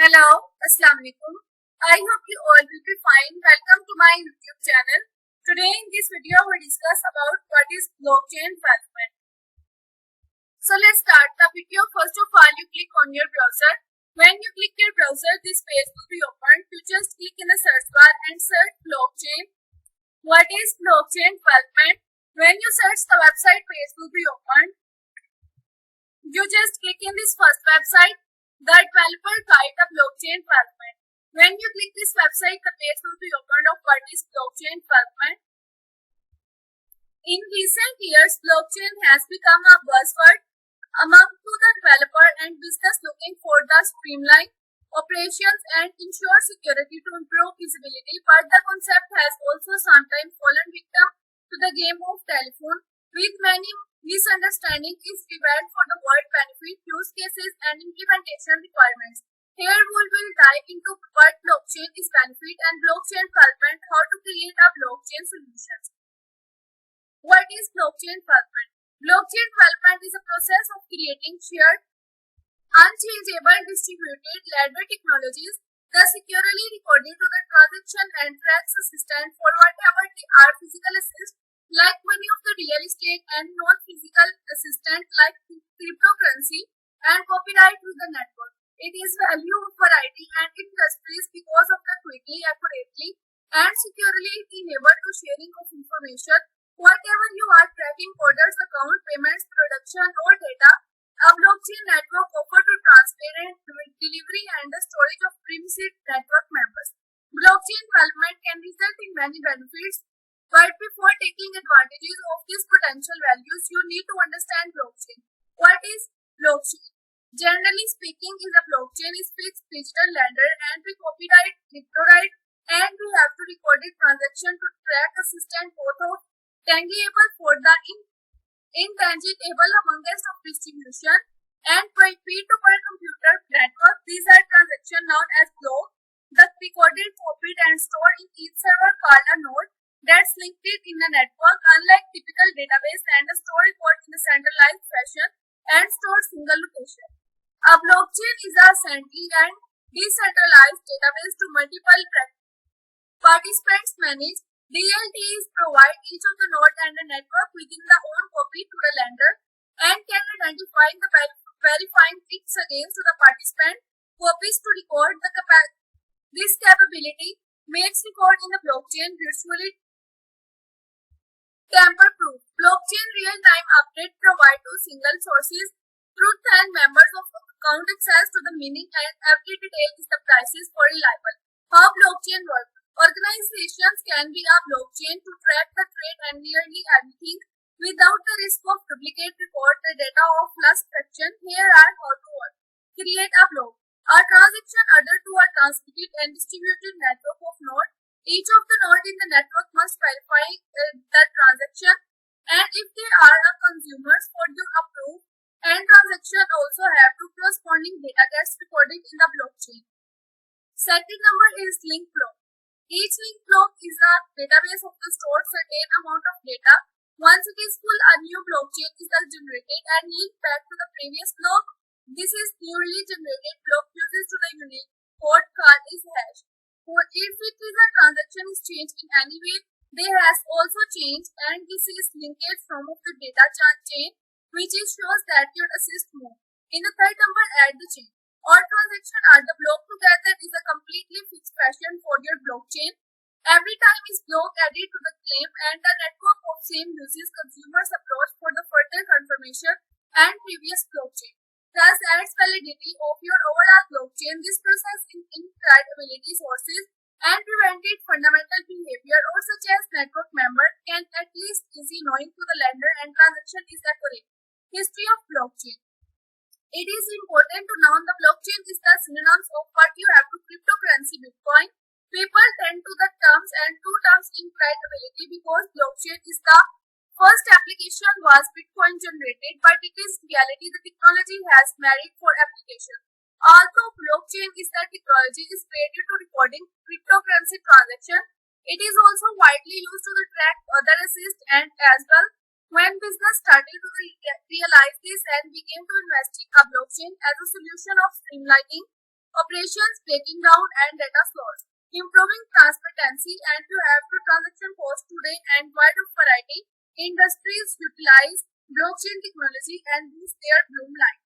Hello, Assalamu alaikum. I hope you all will be fine. Welcome to my YouTube channel. Today in this video we discuss about what is blockchain development. So let's start the video. First of all, you click on your browser. When you click your browser, this page will be opened. You just click in the search bar and search blockchain. What is blockchain development? When you search, the website page will be opened. You just click in this first website. The developer guide the blockchain development. When you click this website, the page will be opened of what is blockchain development. In recent years, blockchain has become a buzzword among to the developer and business looking for the streamline operations and ensure security to improve visibility. But the concept has also sometimes fallen victim to the game of telephone, with many misunderstanding is revealed for the word benefit, use cases, and implementation requirements. Here we will dive into what blockchain is benefit and blockchain development, how to create a blockchain solution. What is blockchain development? Blockchain development is a process of creating shared, unchangeable, distributed ledger technologies that securely recorded to the transaction and tracks assistant for whatever they are physical assist, like many of the real estate, and non-physical assistant like cryptocurrency and copyright with the network. It is value of variety and industries because of the quickly, accurately, and securely enabled to sharing of information. Whatever you are tracking, orders, account, payments, production, or data, a blockchain network offers to transparent delivery and the storage of premises network members. Blockchain development can result in many benefits, but before taking advantages of these potential values, you need to understand blockchain. What is blockchain? Generally speaking, a blockchain is fixed digital ledger and we copyright, cryptowrite, and we have to record a transaction to track assistant both of tangible for the intangible amongst of distribution and peer-to-peer computer network. These are transactions known as block, the recorded, copied, and stored in each server called a node that's linked in a network, unlike typical database and a store record in a centralized fashion and store single location. A blockchain is a centrally and decentralized database to multiple participants manage. DLTs provide each of the node and a network within the own copy to the lender and can identify the verifying ticks against the participant copies to record the This capability makes record in the blockchain virtually tamper-proof. Blockchain real-time update provide to single sources, truth, and members of account access to the meaning, and every detail is the prices for reliable. How blockchain works? Organizations can be a blockchain to track the trade and nearly everything without the risk of duplicate record the data of lost fraction. Here are how to work. Create a block. A transaction order to a transmitted and distributed network of nodes. Each of the nodes in the network must verify the transaction, and if they are a consumers for your approve, and transaction also have to corresponding data gets recorded in the blockchain. Second number is link block. Each link block is a database of the stored certain amount of data. Once it is full, a new blockchain is generated and linked back to the previous block. This is newly generated block uses to the unique code called is hash. If it is a transaction is changed in any way, they has also changed, and this is linkage from of the data chain, which shows that your assist move. In the third number, add the chain. All transactions are the block together is a completely fixed fashion for your blockchain. Every time is block added to the claim, and the network of same uses consumers approach for the further confirmation and previous blockchain. Thus adds validity of your overall blockchain. This process in incredibility sources and prevented fundamental behavior or such as network member can at least easy knowing to the lender and transaction is accurate. History of blockchain. It is important to know the blockchain is the synonyms of what you have to cryptocurrency Bitcoin. People tend to the terms and two terms in credibility because blockchain is the first application was Bitcoin generated, but it is reality the technology has merit for application. Although blockchain is the technology is created to recording cryptocurrency transaction, it is also widely used to track other assets and as well. When business started to realize this and began to invest in a blockchain as a solution of streamlining operations breaking down and data loss, improving transparency and to have to transaction cost today and wide variety industries utilize blockchain technology and boost their bloom line.